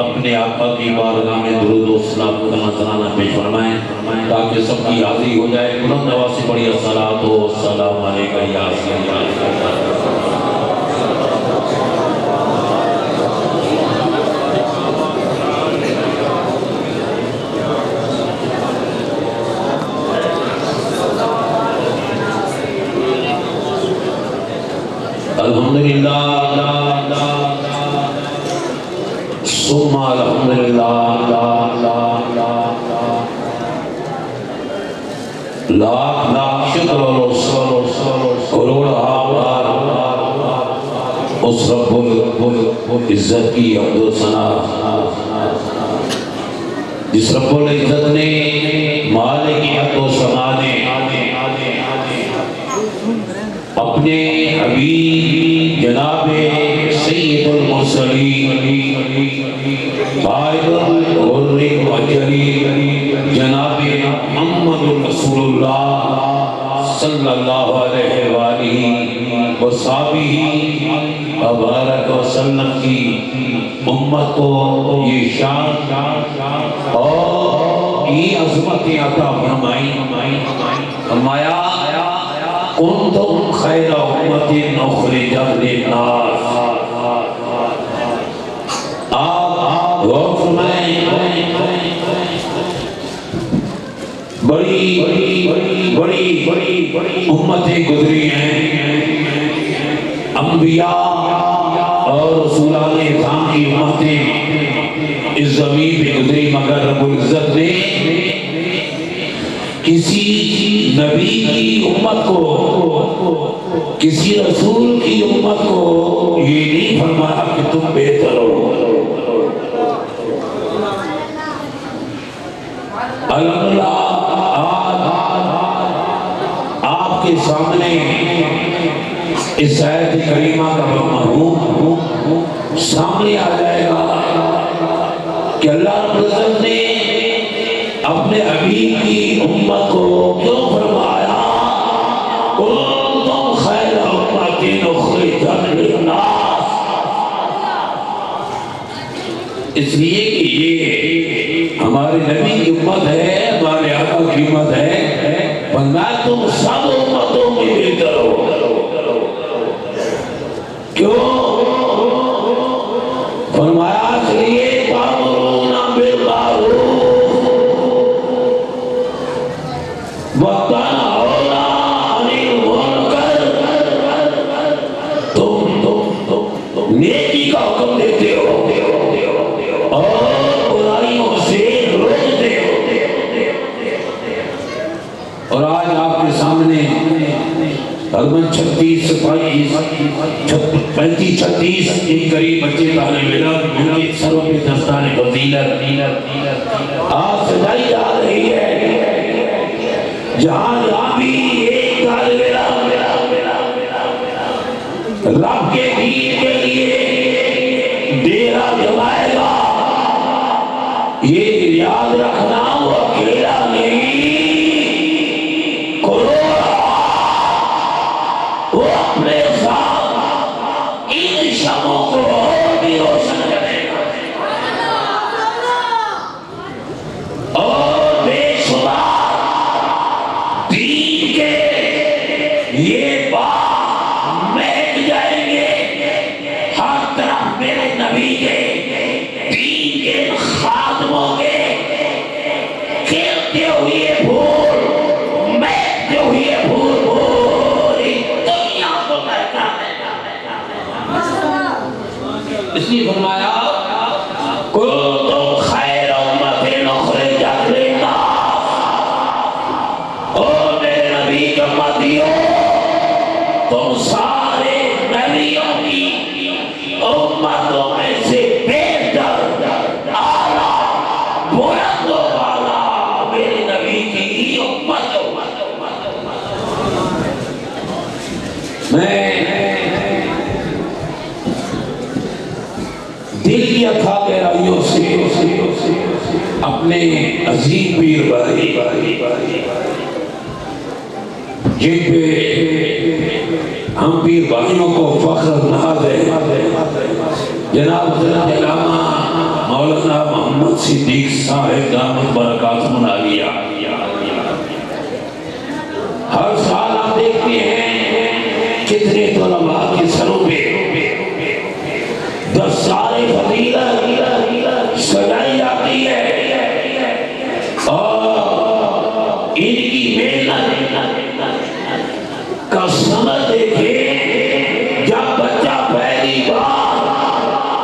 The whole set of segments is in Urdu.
اپنے آقا کی بارگاہ میں درود و سلام کا نذرانہ پیش فرمائیں تاکہ سب کی حاضری ہو جائے۔ بلند آواز سے پڑھی الصلاۃ والسلام علیکہ یا سیدنا الحمدللہ ثم الحمدللہ لاکھ لاکھ شکر و کروڑ آباد اس رب العزت کی حمد و ثنا، جس رب العزت نے اپنے حبیب جناب سید المرسلین قائد الغر المعجلین جناب محمد رسول اللہ صلی اللہ علیہ وآلہ وصحبہ وبارک وسلم کی امت کو یہ شان اور یہ عظمت عطا فرمائی. فرمایا کنتم خیر امت اخرجت للناس. آپ غور فرمائیں بڑی امتیں گزری ہیں. انبیاء اور رسولان اعظام کی امتیں اس زمین پہ گزری، مگر رب العزت نے کسی نبی کی امت کو، کسی رسول کی امت کو یہ نہیں فرمایا کہ تم بہتر ہو. الحمدللہ آپ کے سامنے اس آیت کریمہ کا مفہوم سامنے آ جائے گا کہ اللہ رب العزت نے اپنے حبیب کی امت کو کیوں فرمایا کنتم خیر امت اخرجت للناس. اس لیے کہ یہ ہمارے نبی کی امت ہے، ہمارے آقا کی امت ہے. فرمایا تم سب امتوں میں بہتر ہو. کیوں؟ فرمایا اس لیے تأمرون بالمعروف وتنہون عن المنکر. تم نیکی کا حکم دیتے ہو اور برائیوں سے روکتے ہو. اور آج آپ کے سامنے تقریباً 35-36 کے قریب بچے طالب علم کے سروں پہ دستان فضیلت آج سجائی جا رہی ہے. جہاں بھی ایک طالب علم رب کے دین کے لیے ڈیرا جمائے گا، یہ یاد رکھنا وہ اکیلا نہیں، وہ اپنے ساتھ ان شموں کو اور بھی روشن کرے گا. اور بے شمار دین کے یہ بات مہک جائیں گے. ہر طرف میرے نبی کے دین کے خادموں کے کھیلتے ہوئے پھول، مہکتے ہوئے پھول اس لیے فرمایا کنتم خیر امت اخرجت للناس. اور میرے نبی کے امتیوں تم سارے نبیوں کی امتوں میں سے بہتر، اعلیٰ، بلند و بالا میرے نبی کی امت. میں دل کی اتھا گہرائیوں سے اپنے عظیم پیر بھائی جن پہ ہم پیر بھائیوں کو فخر ناز ہے، جناب حضرت علامہ مولانا محمد صدیق صاحب دامت برکاتہم العالیہ، ہر سال آپ دیکھتے ہیں کتنے طلباء کے سروں پہ دستار فضیلت سجائی جاتی ہے. اور ان کی محنت کا ثمر دیکھیں. جب بچہ پہلی بار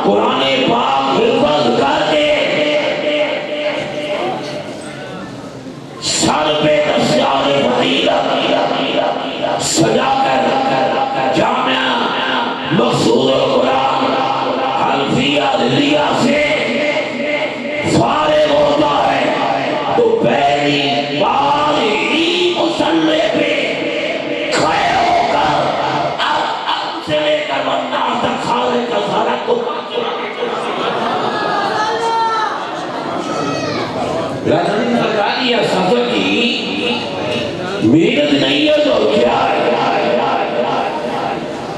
قرآن پاک حفظ کر کے سر پہ دستار فضیلت سجا کر جامعہ مقصود القرآن حلفیہ رضیہ سے فارغ ہوتا ہے تو پہلی بار ہی مصلی پہ کھڑے ہو کر یا سزا کی محنت نہیں ہے تو کیا ہے؟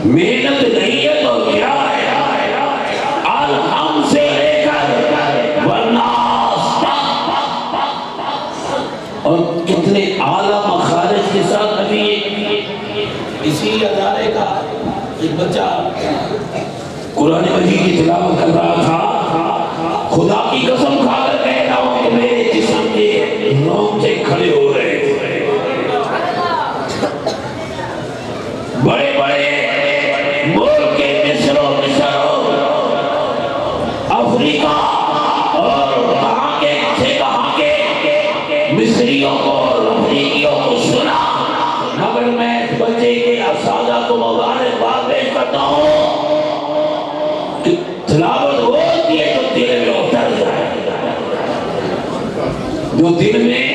محنت نہیں ہے تو کیا ہے؟ الہم سے لے کر والناس اور کتنے اعلیٰ مخارج کے ساتھ ابھی اسی ادارے کا ایک بچہ قرآن مجید کی تلاوت کر رہا تھا. خدا کی قسم کھا کر کہہ رہا ہوں کہ میرے جسم کے رونگٹے کھڑے ہو رہے تھے. بڑے بڑے ملک کے مصر افریقہ اور کہاں کے مصریوں کو اور افریقیوں کو سنا، مگر میں بچے کے اساتذہ کو مبارکباد پیش کرتا ہوں کہ تلاوت وہ ہوتی ہے جو دل میں اتر جائے، جو دل میں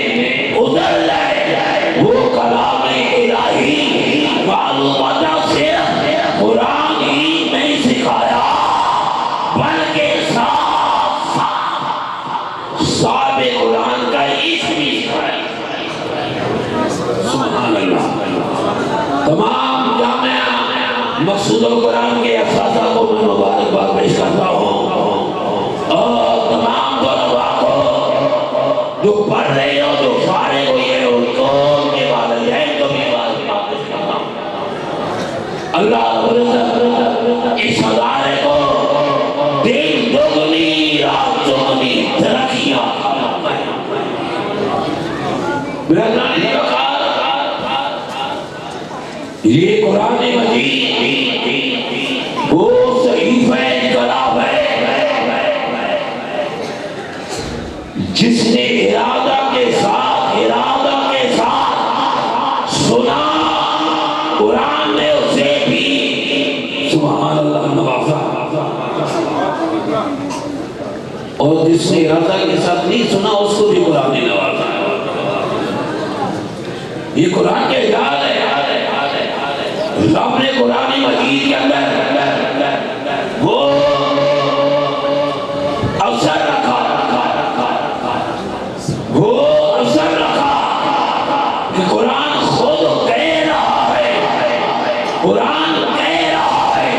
اتر جائے. وہ کلام الہی معلومات صرف قرآن ہی نہیں سکھایا بلکہ صاحب قرآن کا عشق بھی سکھایا. سبحان اللہ. تمام جامعہ مقصود القرآن کے اساتذہ کو میں مبارکباد پیش کرتا ہوں اور تمام طلباء کو جو پڑھ رہے ہو، جو فارغ ہوئی ہے، ان کو ان کے والدین کو بھی مبارکباد پیش کرتا ہوں. اللہ اس ادارے کو دن دگنی رات چگنی ترقیاں یہ قرآن مجید وہ صحیفہ انقلاب ہے جس نے ارادہ کے ساتھ سنا. قرآن نے اسے بھی سبحان اللہ نوازا، اور جس نے ارادہ کے ساتھ نہیں سنا اس کو بھی قرآن نے نوازا. یہ قرآن کے اعجاز ہے. رب نے قرآن مجید کے اندر وہ اوسر رکھا کہ قرآن خود کہہ رہا ہے، قرآن کہہ رہا ہے،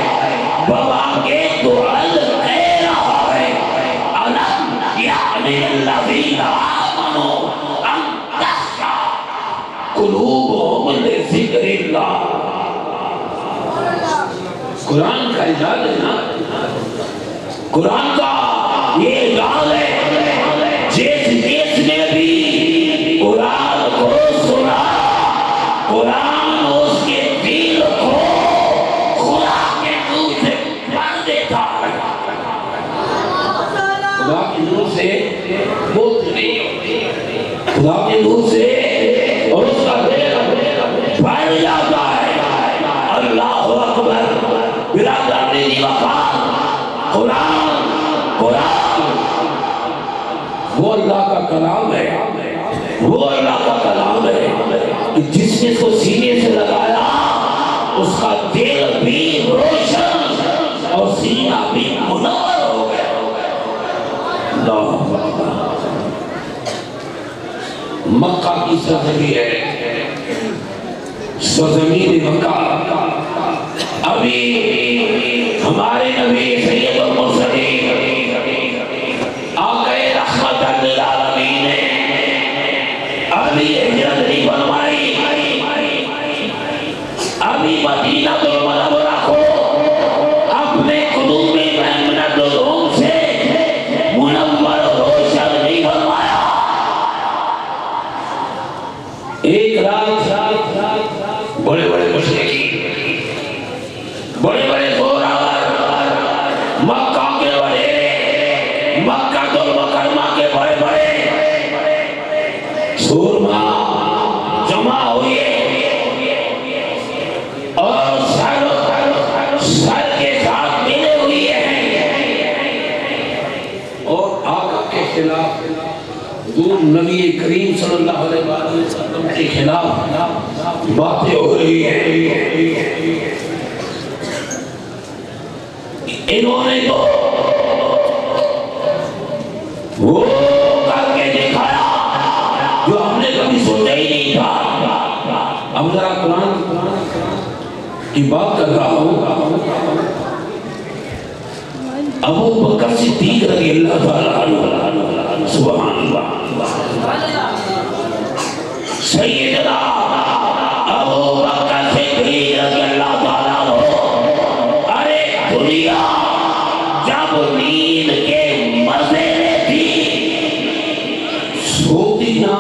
بابا کے دعال کہہ رہا ہے. الم یعن الذین آمنوا ان تخشع قلوبهم لذکر اللہ. قرآن کا اعجاز ہے نا، قرآن کا یہ اعجاز ہے. جس نے بھی قرآن کو سنا، قرآن اس کے دل کو خدا کے نور سے بھر دیتا ہے. خدا کے نور سے بہت نہیں ہوتی، خدا کے نور سے اور اس کا دل بھر جاتا ہے. اللہ اکبر. برادر نے وقار قرآن وہ اللہ کا کلام ہے، وہ اللہ کا کلام ہے کہ جس نے اس کو سینے سے لگایا اس کا دل بھی روشن اور سینہ بھی منور ہو گیا. مکہ کی سرزمین ہے، سرزمین مکہ. ابھی ہمارے نبی سید المرسلین آقا رحمت للعالمین نے ابھی ہجرت نہیں فرمائی، ابھی مدینہ المنورہ کو اپنے قدوم محمد الروم سے منور روشن نہیں فرمایا. ایک رات بڑے بڑے مشرکین، بڑے بڑے زوراور، مکہ کے بڑے، مکہ المکرمہ کے بڑے بڑے سورما جمع ہوئے اور سر کے ساتھ ملے ہوئے ہیں اور آقا کے خلاف حضور نبی کریم صلی اللہ علیہ وسلم کے خلاف باتیں ہو رہی ہیں. انہوں نے تو وہ کر کے دکھایا جو ہم نے کبھی سوچا ہی نہیں تھا. اب ذرا قرآن کی بات کر رہا ہوں. ابو بکر صدیق رضی اللہ تعالیٰ عنہ، سبحان اللہ، سیدنا ابو بکر صدیق رضی اللہ تعالیٰ عنہ، ارے دنیا جب نیند کے مزے میں تھی سوتی نا،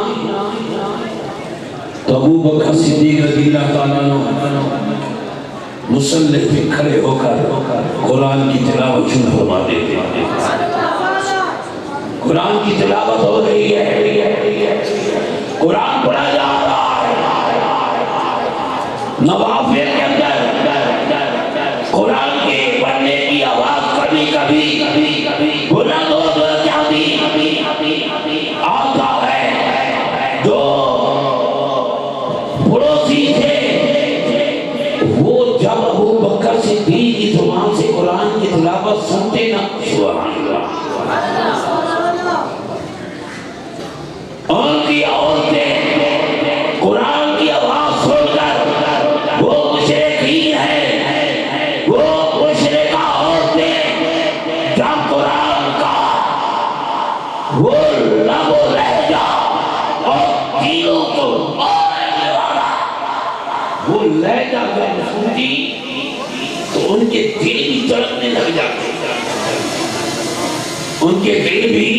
تو ابو بکر صدیق رضی اللہ تعالیٰ عنہ مصلی پہ کھڑے ہو کر قرآن کی تلاوت شروع فرما دیتے ہیں. قرآن کی تلاوت ہو رہی ہے، قرآن پڑھا جا رہا ہے، نوافل کے اندر قرآن کے پڑھنے کی آواز کبھی کبھی بلند ہو جاتی آتا ہے. جو پڑوسی تھے وہ جب ابو بکر صدیق کی زبان سے قرآن کی تلاوت سنتے نا، سبحان اللہ، ان کی عورتیں قرآن کی آواز سن کر، وہ مشرکین ہیں، وہ مشرکہ عورتیں جب قرآن کا وہ لب و لہجہ اور دلوں کو وہ لہجہ جب سنتی تو ان کے دل بھی تڑپنے لگ جاتے، ان کے دل بھی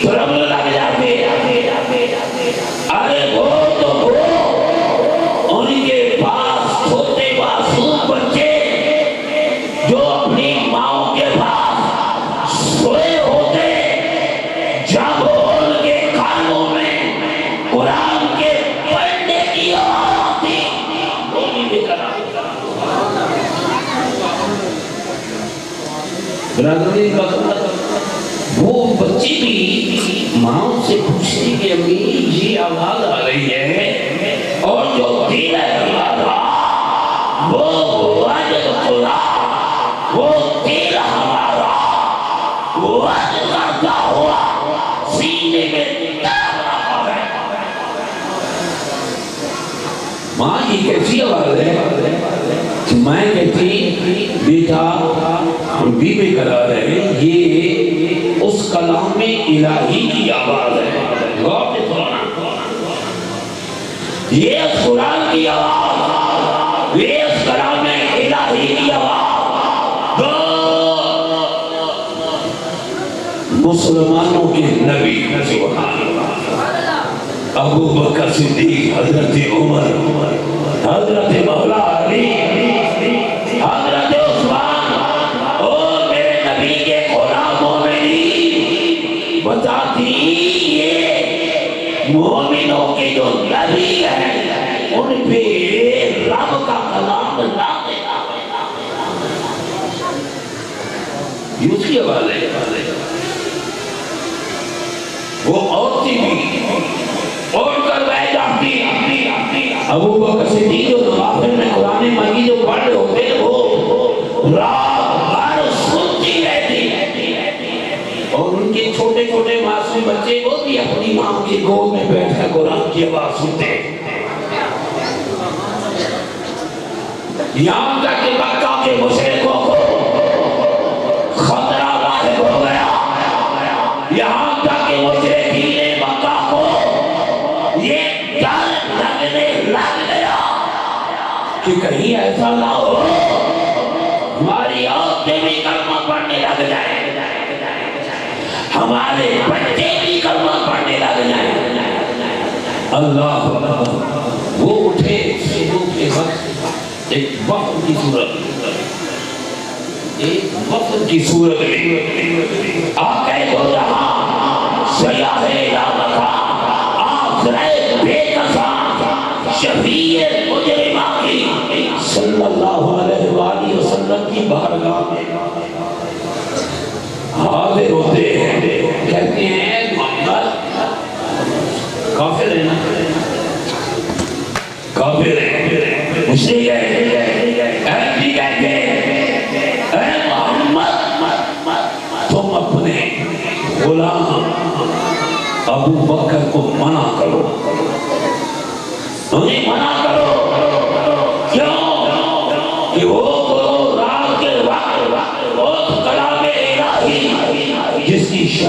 تڑپنے لگ جاتے. ارے وہ تو وہ ان کے پاس چھوٹے معصوم بچے جو اپنی ماں کے پاس سوئے ہوتے، جب ان کے کانوں میں قرآن کے پڑھنے کی آواز آتی برادری کا وہ بچی بھی ماں سے پوچھتی کہ امی یہ آواز آ رہی ہے، اور جو دل ہے ہمارا وہ وجد خدا، وہ دل ہمارا وجد کرتا ہوا سینے میں دب رہا ہے. ماں یہ کیسی آواز ہے؟ میں کہتی بیٹا ہم بھی بے قرار ہیں، یہ اس کلام الہی کی آواز ہے. غور سے سننا، یہ اس قرآن کی آواز، یہ اس کلام الہی کی آواز، مسلمانوں کے نبی سبحان اللہ، ابو بکر صدیق، حضرت عمر، حضرت مولا علی، حضرت عثمان، اور میرے نبی کے غلاموں میں بتاتی یہ مومنوں کے جو نبی ہیں ان پہ رب کا کلام نازل یہ اس کی آواز ہے. وہ عورتیں بھی اور کر بیٹھ جاتی. ابو بکر صدیق جو نوافل میں قرآن مجید جو پڑھ رہے ہوتے ہیں وہ رات بھر سنتی رہتی، اور ان کے چھوٹے چھوٹے معصوم بچے وہ بھی اپنی ماں کی گود میں بیٹھ کر قرآن کی آواز سنتے. یہاں تک کہ مکہ کے مشرکوں کو خطرہ لاحق ہو گیا، یہاں تک کہ مشرکین مکہ کو یہ ڈر لگنے لگ گیا کہ کہیں ایسا نہ ہو ہماری عورتیں بھی کلمہ پڑھنے لگ جائیں، ہمارے بچے بھی کلمہ پڑھنے لگ جائیں. اللہ وہ اٹھے شروع کے وقت ایک وفد کی صورت، ایک وفد کی صورت میں آقا دو جہاں سیاہ لامکان آخرے بے کساں شفیع مجرمہ کی صلی اللہ علیہ وآلہ وسلم کی بارگاہ میں حاضر ہوتے ہیں. کہتے ہیں محمد کافر ہے نا، کافر ہے، مشرک ہے. ایسی کہتے ہیں اے محمد تم اپنے غلام ابو بکر کو منع کرو.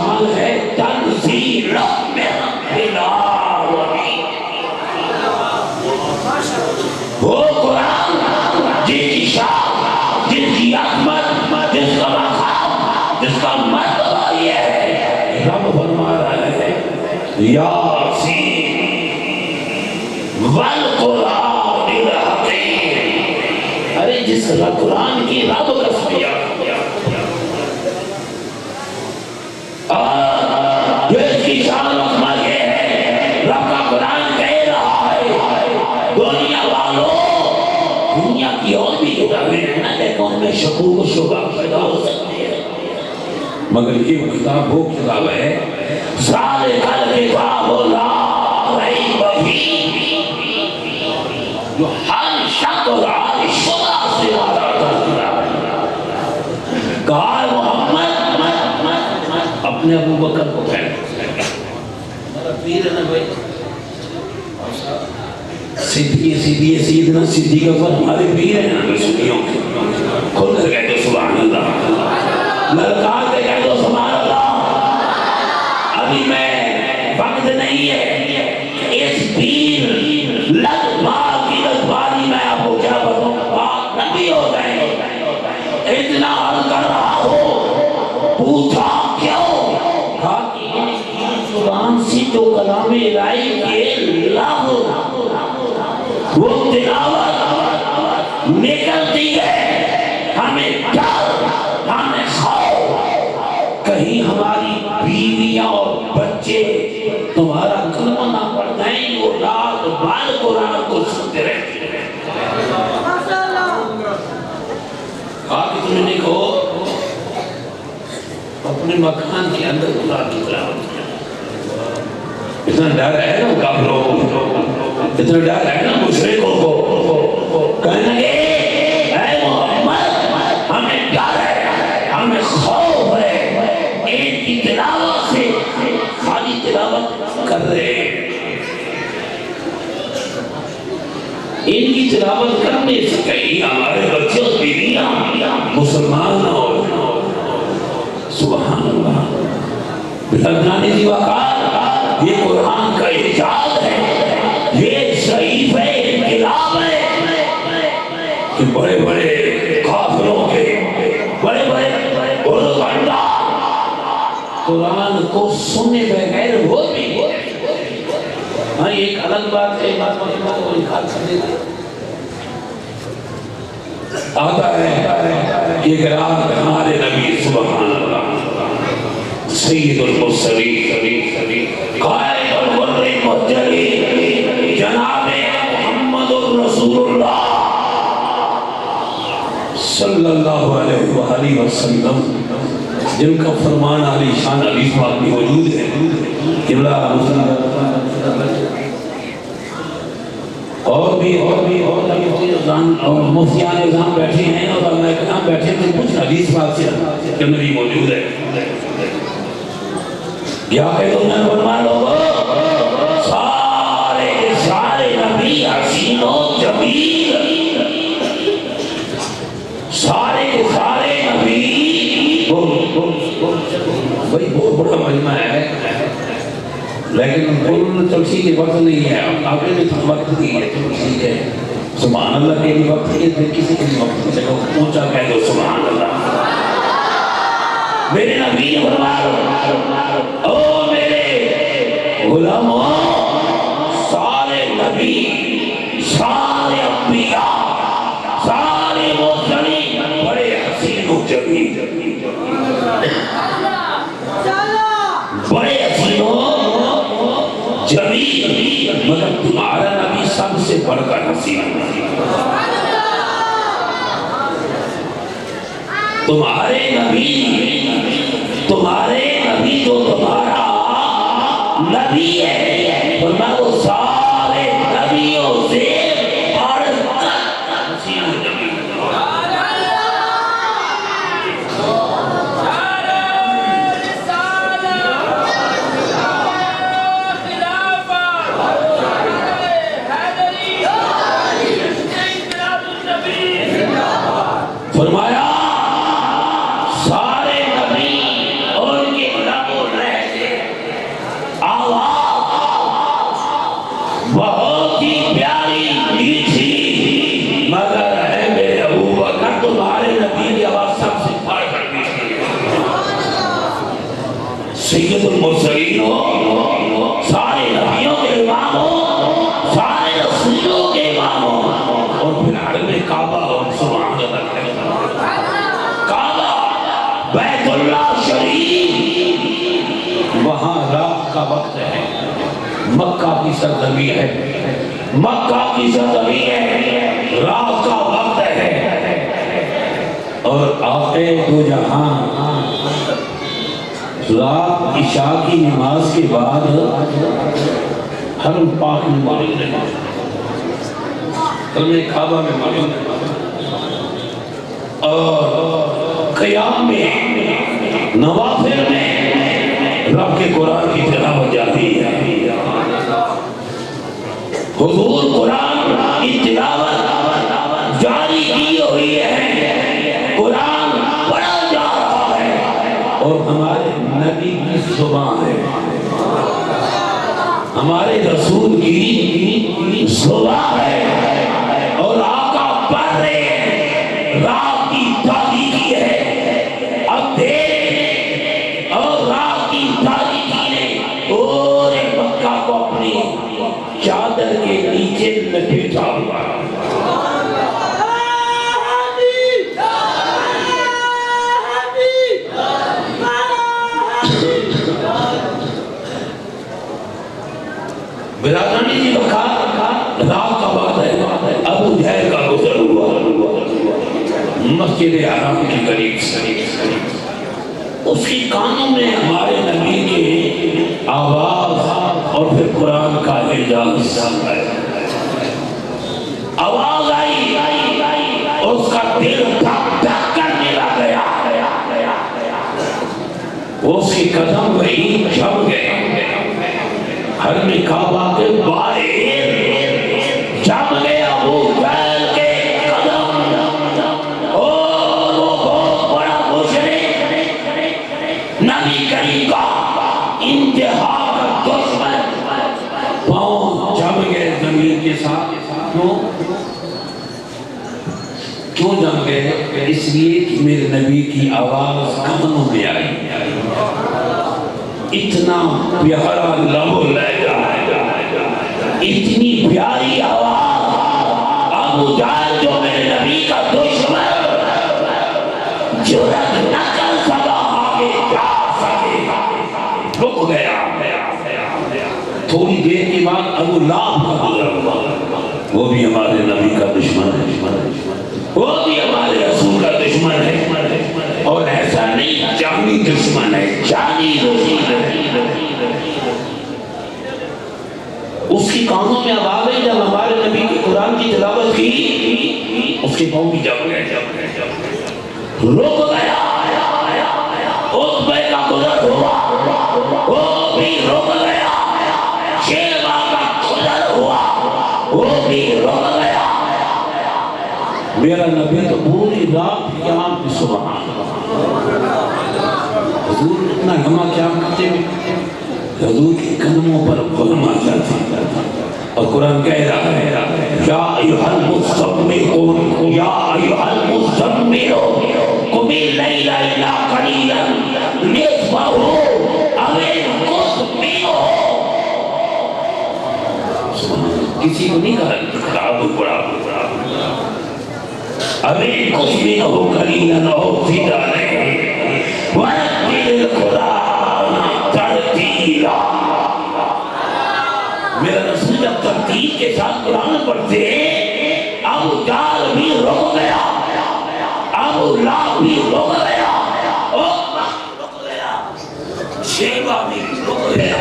شان ہے تنزیل من رب العالمین۔ وہ قرآن جس کی شان، جس کی عظمت، جس کا مقام، جس کا مرتبہ یہ ہے، رب فرما رہا ہے یاسین والقرآن الحکیم۔ ارے جس قرآن کی رب قسم اور جو اس کی شان عظمت یہ ہے، رب کا قرآن کہہ رہا ہے دنیا والوں، دنیا کی اور بھی کتابیں ہیں نا، لیکن ان میں شکوک و شبہ پیدا ہو سکتی ہے، مگر یہ کتاب وہ کتاب ہے ذالک الکتاب لا ریب فیہ، جو ہر شک اور ہر شبہ سے آزاد کتاب ہے۔ کہا محمد اپنے ابو بکر کو کہنا، میرا پیر ہے نا بھائی، سیدنا صدیق اکبر ہمارے پیر ہیں نا سنیوں کے، کھل کر کہہ دو سبحان اللہ، للکار کے کہہ دو سبحان اللہ۔ ابھی میں وقت نہیں ہے اس پیر لگبار کی لگباری میں آپ کو کیا بتاؤں، بات نبی ہو جائے، اتنا حل کر رہا ہو، پوچھا کیوں؟ زبان سے جو کلام الہی کے لفظ وہ تلاوت نکلتی ہے، ہمیں ڈر، ہمیں خوف، کہیں ہماری بیویاں اور بچے تمہارا کلمہ نہ پڑھ جائیں، وہ رات بھر قرآن کو سنتے رہتے ہیں۔ کہا کہ تمہیں دیکھو اپنے مکان کے اندر خدا کی تلاوت کیا، اتنا ڈر ہے نا کافروں کو، اتنا ڈر ہے نا مشرکوں کو، کہنے لگے اے محمد ہمیں ڈر ہے، ہمیں خوف ہے، ان کی تلاوت سے خالی تلاوت کر رہے ہیں، ان کی تلاوت کرنے سے کہیں ہمارے بچے اور بیویاں مسلمان ہو۔ سبحان اللہ، بلندانی دی وقار، یہ قرآن کا اعجاز ہے، یہ صحیف انقلاب ہے کہ بڑے بڑے کافروں کے بڑے بڑے عربندہ قرآن کو سننے بغیر وہ بھی ہاں ایک الگ بات ہے، بات کو انکار کر دیتے آتا ہے کہ رات ہمارے نبی سبحان اللہ سید المرسلین قائد الغر المحجلین جناب محمد رسول اللہ صلی اللہ علیہ وآلہ وسلم، جن کا فرمان علی شان علی پاک میں موجود ہے، اور بھی مفتیان نظام بیٹھے ہیں اور علماء کرام بیٹھے ہیں، کچھ حدیث پاک سے کہ نبی موجود ہے۔ کیا کہ تم نے فرما لوگو سارے نبی حسین و جمیل، سارے نبی بھائی بہت بڑا مجمع ہے، لیکن کل تلخی کے وقت نہیں ہے، آپ نے بھی وقت دی ہے ٹھیک ہے، سبحان اللہ کے بھی وقت ہے، کسی کے بھی وقت ہے، اونچا کہہ دو سبحان اللہ۔ میرے نبی نے فرمایا او میرے غلاموں، سارے نبی، سارے انبیاء، سارے مرسلین بڑے حسین و جمیل، بڑے حسین و جمیل، مگر تمہارا نبی سب سے بڑھ کر حسین ہے۔ تمہارے نبی جو تمہارا نبی ہے، فرمایا وہ سارے نبیوں سے بڑھ کر حسین و جمیل۔ فرمایا سارے نبی اور ان کے علماء بہت ہی پیاری میٹھی، مگر ہے میرے ابو بکر تمہارے نبی کی آواز سب سے بڑھ کر میٹھی ہے۔ سید المرسلین ہو، سارے نبیوں کے امام ہو، سارے رسولوں کے امام ہو، اور پھر حرم کعبہ ہو۔ سبحان اللہ، کعبہ بیت اللہ شریف، وہاں رات کا وقت ہے، مکہ کی سرزمین ہے، مکہ کی سرزمین ہے، رات کا وقت ہے، اور آقا دو جہاں رات عشاء کی نماز کے بعد حرم پاک میں موجود ہے، حرم کعبہ میں موجود ہے، اور قیام میں نوافل میں رب کے قرآن کی تلاوت جاری ہے۔ حضور قرآن کی تلاوت جاری کی ہوئی ہے، قرآن پڑھا جا رہا ہے، اور ہمارے نبی کی زبان ہے، ہمارے رسول کی زبان ہے، اور آقا پڑھ رہے ہیں، رات کی تاریکی ہے، اب دیکھ، اور رات کی تاریکی نے پورے مکہ کو اپنی چادر کے نیچے لپیٹا ہوا۔ برادرانی جی بکھا رات کا وقت ہے، ابو جہل کا گزر ہوا مسجد حرام کے قریب سے، اس کی کانوں میں ہمارے نبی کی آواز اور پھر قرآن کا اعجاز ہے، آواز آئی، اس کا دل دھک دھک کرنے لگ گیا، اس کی قدم وہی جھم گئے، حرم کعبہ کے باہر جم گئے ابو جہل کے قدم، اور وہ بہت بڑا مشرک، نبی کریم کا انتہا کا دشمن، پاؤں جم گئے زمین کے ساتھ۔ کیوں جم گئے؟ اس لیے کہ میرے نبی کی آواز کانوں میں آئی، اتنا پیارا لہو لہجہ، اتنی پیاری آواز، ابو جہل جو میرے نبی کا دشمن، جرأت نہ کر سکا آگے جا سکے، رک گیا۔ تھوڑی دیر کے بعد ابو لہب کا گزر ہوا، وہ بھی ہمارے نبی کا دشمن ہے، وہ بھی ہمارے رسول کا دشمن ہے، اور ایسا نہیں جانی دشمن ہے، جانی دشمن ہے۔ اس کی کانوں میں آواز ہے، جب ہمارے نبی کی قرآن کی تلاوت کی، اس کے پاؤں بھی جم گئے، رک گیا۔ عتبہ کا گزر ہوا، وہ بھی رک گیا۔ شیبہ کا گزر ہوا، وہ بھی رک گیا۔ میرا نبی تو پوری رات قیام کی سبحان حضور اتنا لمحہ قیام کرتے ہوئے حضور کے قدموں پر غلام آ جاتا، اور قرآن کہہ رہا ہے یا ایھا المزمل یا ایھا المزمل قم اللیل الا قلیلا نصفہ او انقص منہ۔ کسی کو نہیں کہا خراب پڑا، ابھی کچھ بھی نہ ہو، قلیلا او زد علیہ ورتل القرآن ترتیلا۔ میرا رسول جب ترتیب کے ساتھ قرآن پڑھتے، ابو جہل بھی رک گیا، ابو لہب بھی رک گیا، عتبہ رک گیا، شیبہ بھی رک گیا،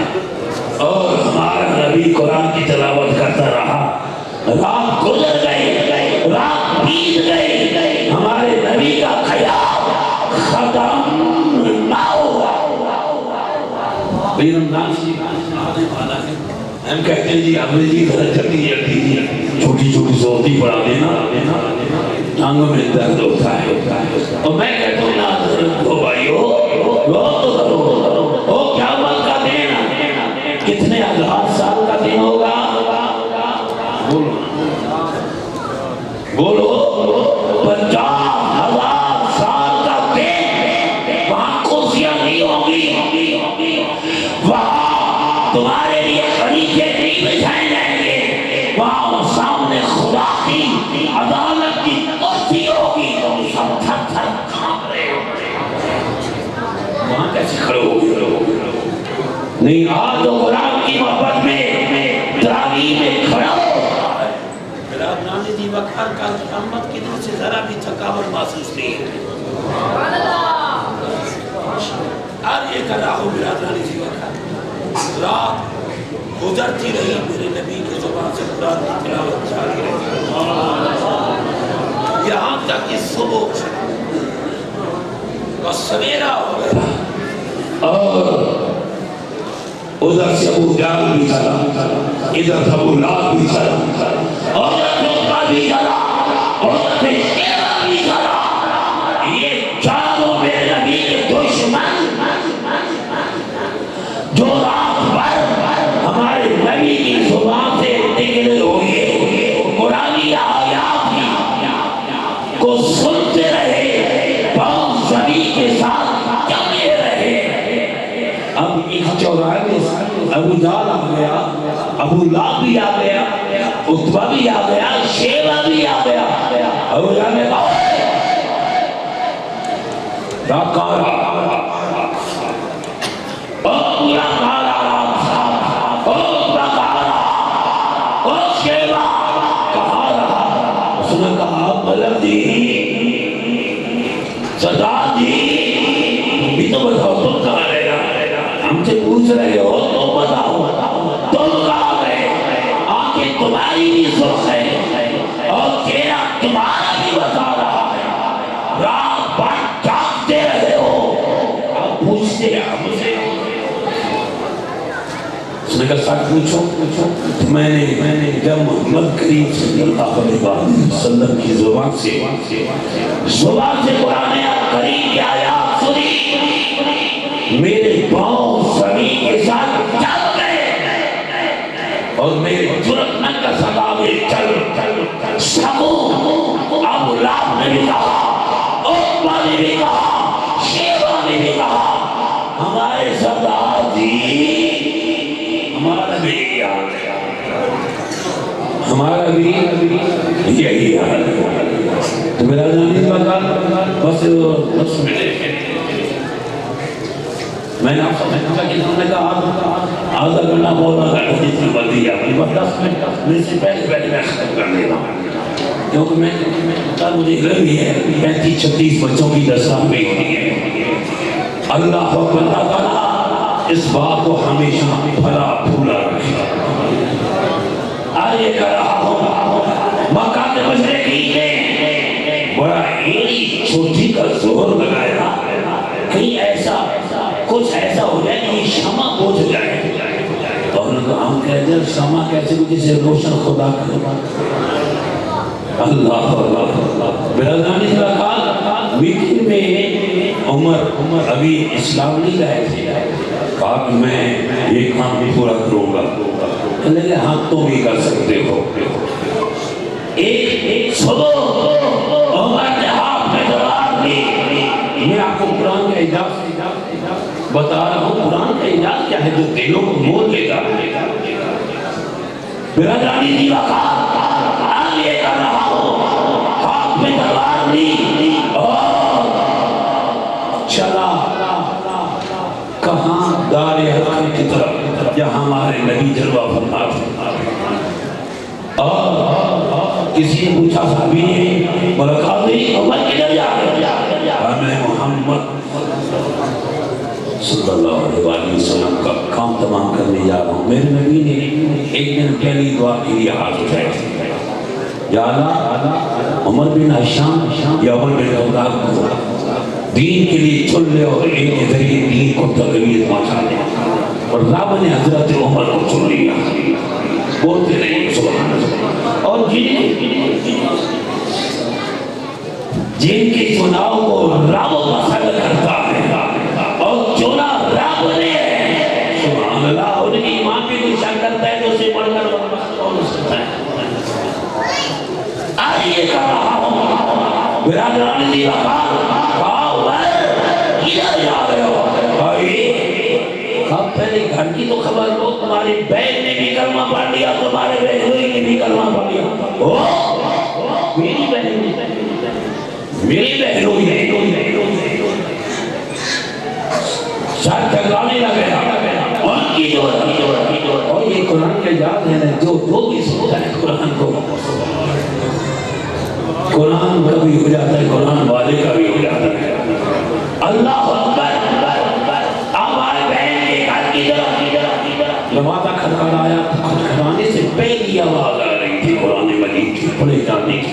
اور ہمارا نبی قرآن کی تلاوت کرتا رہا۔ رات گزر گئی، رات بیت گئی، ہمارے نبی کا خیال ختم نہ ہوا۔ ہم کہتے ہیں جی انگریزی ذرا جلدی چھوٹی چھوٹی صورتی پڑھا دینا، ٹانگوں میں درد ہوتا ہے، اور میں کہتا ہوں نا ہو بھائیو، لوگ تو کرو، وہ قیامت کا دن کتنے ہزار سال کا دن ہوگا، وہاں سامنے خدا کی عدالت کی کرسی ہوگی تو سب تھر تھر کھانپ رہے ہو. وہاں کیسے کھڑے ہو گئے؟ نہیں، آج جو قرآن کی محبت میں تراویح میں کھڑا ہوتا ہے، برادرانی دی وقار کا قیامت کی دن سے ذرا بھی تھکاوٹ محسوس نہیں ہے. آج یہ کر رہا ہوں برادرانی دی وقار، رات گزرتی رہی، میرے نبی کی زبان سے قرآن کی تلاوت جاری رہی، یہاں تک کہ صبح کا سویرا ہو گیا اور ادھر سے ابو جہل بھی چلا، ادھر سے ابو لہب بھی چلا، اور عتبہ بھی چلا، اور شیبہ بھی چلا. یہ چاروں میرے نبی کے دشمن جو رات بھر ہمارے نبی کی زبان سے نکلے ہوئے قرآنی آیات کو سنتے رہے، پاؤں زمین کے ساتھ جمے رہے. اب ایک چوراہے میں ابو جہل آ گیا، ابو لہب بھی آ گیا، عتبہ بھی آ گیا، شیبہ بھی آ گیا. ابو جہل نے کہا راکارا پورا کارا شیبہ کہا رہا. اس نے کہا ملک جی، سردار جی، بھی تو بتاؤ تم کہاں رہے گا؟ ہم سے پوچھ رہے ہو تو بتاؤ تم کہاں گئے؟ آنکھیں تمہاری بھی سرخ ہے اور چہرہ تمہارا بھی بتا رہا ہے، رات بھر جاگتے رہے ہو، اب پوچھتے ہیں ہم سے. اس نے کہا ساتھ پوچھو. میں نے جب محمد کریم صلی اللہ علیہ وسلم کی زبان سے قرآن کریم کی آیات سنی، میرے پاؤں زمین کے ساتھ چل گئے اور میرے جرت نہ کا سبابے چل سبو. ابو لہب نے بھی کہا، عتبہ نے بھی کہا، شیبہ نے بھی کہا، ہمارے سردار جی، ہمارا بھی یہی حال ہے، ہمارا بھی یہی حال ہے. تو میرا جانی بتا بس میں نے آپ سمجھا کہ ہم نے کہا آدھا گھنٹہ بولنا گھنٹہ جتنی بلدی ہے اپنی بس 10 منٹ سے پہلے میں ختم کر لے رہا ہوں، کیونکہ مجھے علم بھی ہے 35-36 بچوں کی دستاں بھی ہونی ہے. اللہ تعالیٰ اس بات کو ہمیشہ پھلا پھولا رکھے. آج یہ کر رہا ہوں، مکہ کے مشرقین نے بڑا ایڑی چھوٹی کا زور لگایا، کہیں ایسا کچھ ایسا ہو جائے کہ یہ شمع بجھ جائے. اور انہوں نے کہا ہم کہتے ہیں شمع کیسے کچھ سے روشن خدا کرے. اللہ برادرانی سے کہا میٹنگ میں عمر ابھی اسلام نہیں لائے تھے، کہا کہ میں یہ کام بھی پورا کروں گا. کہنے لگے ہاں تم بھی کر سکتے ہو. ایک صبح عمر نے ہاتھ میں تلوار لی. میں آپ کو قرآن کا اعجاز بتا رہا ہوں. قرآن کا اعجاز کیا ہے جو دلوں کو مول لیتا ہے. برادرانی دی وقار آج یہ کر رہا ہوں، ہاتھ میں تلوار لی اور چلا کہاں؟ دار حرام کی طرف جہاں ہمارے نبی جلوہ فرما تھے. اور کسی نے پوچھا صحابی نے ملاقات نہیں، عمر کدھر جا رہے؟ میں محمد صلی اللہ علیہ وسلم کا کام تمام کرنے جا رہا ہوں. میرے نبی نے ایک دن پہلی دعا کے لیے ہاتھ اٹھائے، یا اللہ عمر بن ہشام یا عمر بن خطاب کو دین کے لیے چن لے اور ان کے ذریعے دین کو تقویت پہنچا دے. اور رب نے حضرت عمر کو چن لیا. بولتے نہیں سبحان اللہ. اور جن کے چناؤ کو رب پسند کرتا ہے اور چنا رب نے، سبحان اللہ. ان کی ایمان بھی کوئی شک کرتا ہے تو اسے پڑھ کر کون ہو سکتا ہے. آج یہ کر رہا ہوں برادران دی وقار، کدھر جا رہے ہو بھائی؟ اب پہلے گھر کی تو خبر لو، تمہاری بہن نے بھی کلمہ پڑھ لیا، تمہارے بہنوئی نے بھی کلمہ میری بہن ہوئی سر ٹکرانے لگے ان کی جو اور یہ قرآن کا یاد ہے نا جو بھی سنتا ہے قرآن کو قرآن کا بھی ہو جاتا ہے قرآن والے کا بھی ہو جاتا ہے اللہ اکبر ہمارے بہن کے گھر کی طرف دروازہ کھٹکھٹایا کھٹکھٹانے سے پہلی آواز آ رہی تھی قرآن مجید کی پڑھے جانے کی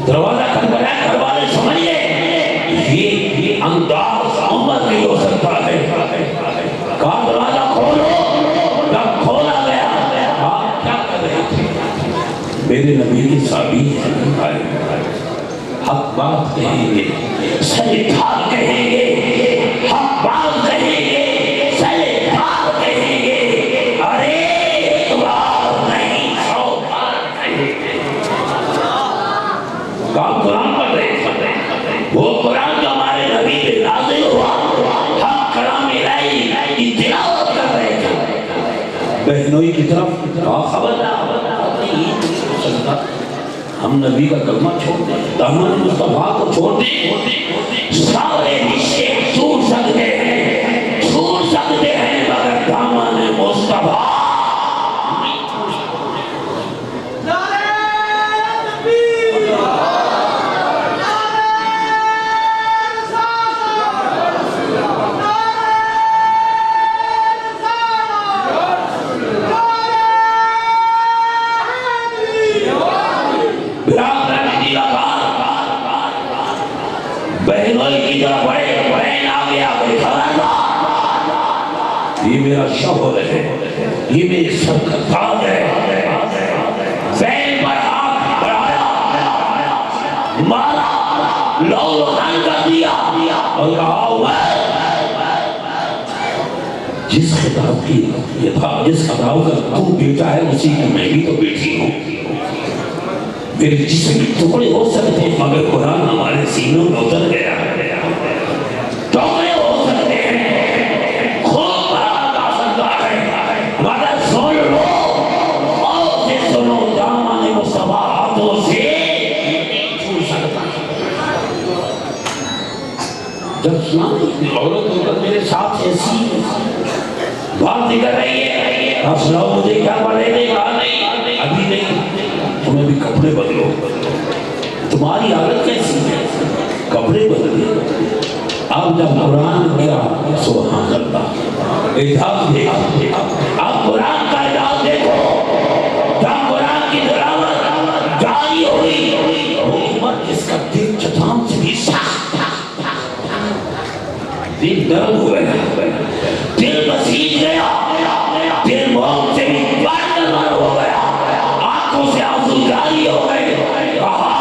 دروازہ کھٹکھٹایا گھر والے سمجھ گئے یہ انداز عمر نہیں ہو سکتا ہے کہا دروازہ کھولو جب کھولا گیا آپ کیا کر رہے تھے میرے نبی کی صحابی حق بات کہیں گے صحیح ٹھاک کہیں گے حق بات کہیں گے صحیح ٹھاک کہیں گے ارے ایک بار نہیں 100 بار کہیں گے کہا قرآن پڑھ رہے وہ قرآن جو ہمارے نبی پہ نازل ہوا ہم کلام الہی کی تلاوت کر رہے تھے بہنوئی کی طرف خبردار ہم نبی کا کلمہ چھوڑ دیں دامن مصطفیٰ کو چھوڑ دیں سارے رشتے چھوٹ سکتے ہیں مگر دامن مصطفیٰ بہنوئی کی طرف بہن آ گیا یہ میرا شوہر ہے یہ میری سب کا تاج ہے بہن پر ہاتھ بڑھایا مارا لو لان کر دیا اور کہا جس خطاب کی یہ تھا جس خطاب کا تو بیٹا ہے اسی کی میں بھی تو بیٹی ہوں میرے جسم کے ٹکڑے ہو سکتے ہیں مگر قرآن ہمارے سینوں میں اتر گیا ٹکڑے ہو سکتے ہیں خوب برات آ سکتا ہے مگر سن لو اور سے سنو دامن مصطفیٰ ہاتھوں سے نہیں چھوٹ سکتا جب سنا عورت میرے ساتھ ایسی بات کر رہی ہے آپ سناؤ مجھے کیا پڑھے دے گا نہیں ابھی نہیں تمہیں بھی کپڑے بدلو تمہاری حالت کیسی ہے کپڑے بدلے اب جب قرآن کیا سبحان اللہ اعجاز دیکھو اب قرآن کا اعجاز دیکھو جب قرآن کی تلاوت جاری ہوئی وہ عمر جس کا دل چٹان سے بھی سخت دل درد ہو گیا دل بسیج گیا دل موت سے بھی بڑھ ہو گیا آنکھوں سے آنسو جاری ہو گئے کہا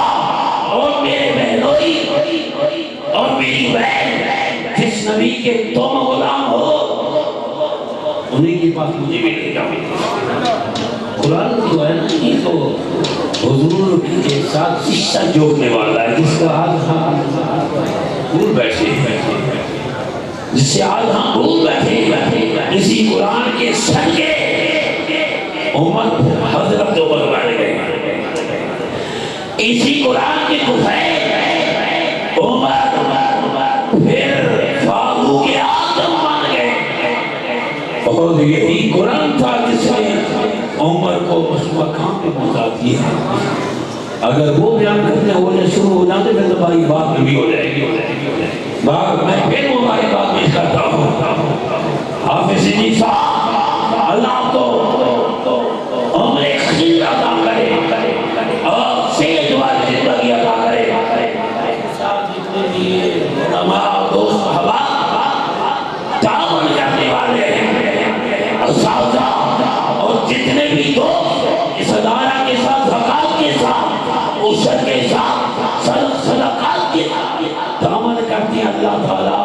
اور میرے بہنوئی اور میری بہن جس نبی کے تم غلام ہو انہیں کے پاس مجھے بھی لے جاؤ قرآن جو ہے نا یہ تو حضور کے ساتھ رشتہ جوڑنے والا ہے جس کا آج ہم دور بیٹھے جس سے آج ہم دور بیٹھے اسی قرآن کے صدقے عمر حضرت عمر بن گئے اسی قرآن کے کفیل عمر پھر فاروق اعظم بن گئے اور یہی قرآن تھا جس نے عمر کو اس مقام پہ پہنچا دیا اگر وہ بیان کرنے ہونے شروع ہو جاتے پھر تمہاری بات بھی ہو جائے گی میں پھر تمہاری بات بھی کرتا ہوں حافظ جی صاحب اللہ تو عمر خیر عطا کرے اور سید والی زندگی عطا کرے جتنے بھی علماء دوست احباب تعاون کرنے والے ہیں اساتذہ اور جتنے بھی دوست اس ادارہ کے ساتھ زکات کے ساتھ عشر کے ساتھ صدقات کے ساتھ تعاون کرتے ہیں اللہ تعالیٰ